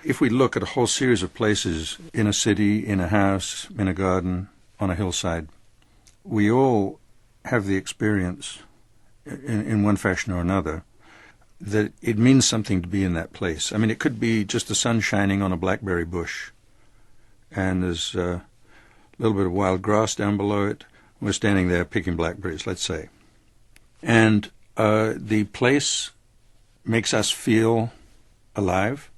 if we look at a whole series of places in a city, in a house, in a garden, on a hillside, we all have the experience in one fashion or another that it means something to be in that place. I mean, it could be just the sun shining on a blackberry bush, and there's a little bit of wild grass down below it. We're standing there picking blackberries, let's say. And the place makes us feel alive.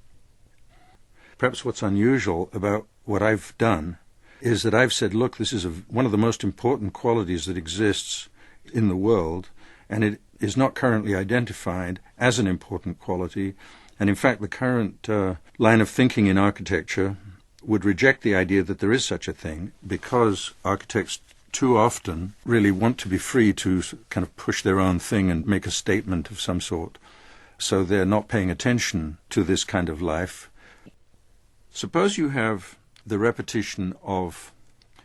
Perhaps what's unusual about what I've done is that I've said, look, this is one of the most important qualities that exists in the world, and it is not currently identified as an important quality. And in fact, the current line of thinking in architecture would reject the idea that there is such a thing, because architects too often really want to be free to kind of push their own thing and make a statement of some sort. So they're not paying attention to this kind of life. Suppose you have the repetition of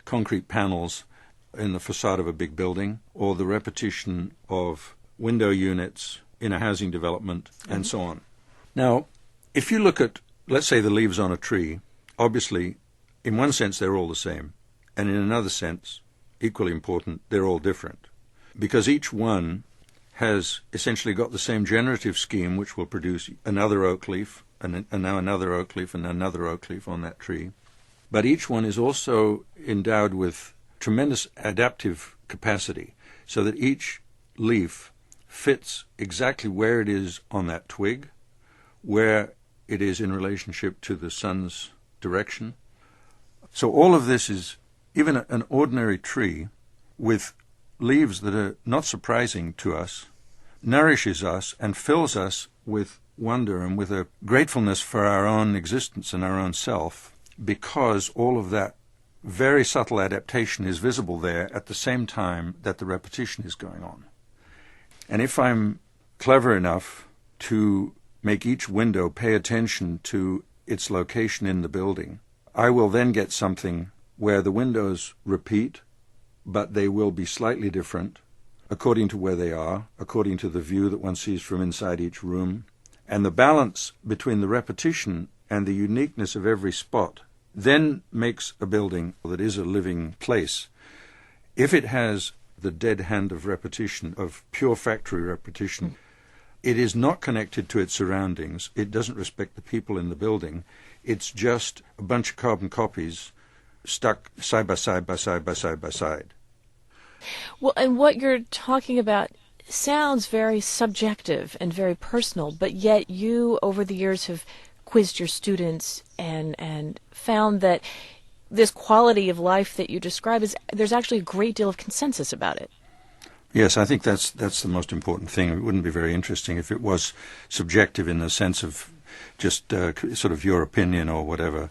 concrete panels in the facade of a big building, or the repetition of window units in a housing development, and so on. Now, if you look at, let's say, the leaves on a tree, obviously, in one sense, they're all the same, and in another sense, equally important, they're all different, because each one has essentially got the same generative scheme, which will produce another oak leaf, and now another oak leaf, and another oak leaf on that tree. But each one is also endowed with tremendous adaptive capacity, so that each leaf fits exactly where it is on that twig, where it is in relationship to the sun's direction. So all of this is, even an ordinary tree with leaves that are not surprising to us, nourishes us and fills us with wonder and with a gratefulness for our own existence and our own self, because all of that very subtle adaptation is visible there at the same time that the repetition is going on. And if I'm clever enough to make each window pay attention to its location in the building, I will then get something where the windows repeat, but they will be slightly different according to where they are, according to the view that one sees from inside each room. And the balance between the repetition and the uniqueness of every spot then makes a building that is a living place. If it has the dead hand of repetition, of pure factory repetition, it is not connected to its surroundings. It doesn't respect the people in the building. It's just a bunch of carbon copies stuck side by side by side by side by side. Well, and what you're talking about sounds very subjective and very personal, but yet you, over the years, have quizzed your students and found that this quality of life that you describe, there's actually a great deal of consensus about it. Yes, I think that's the most important thing. It wouldn't be very interesting if it was subjective in the sense of just sort of your opinion or whatever.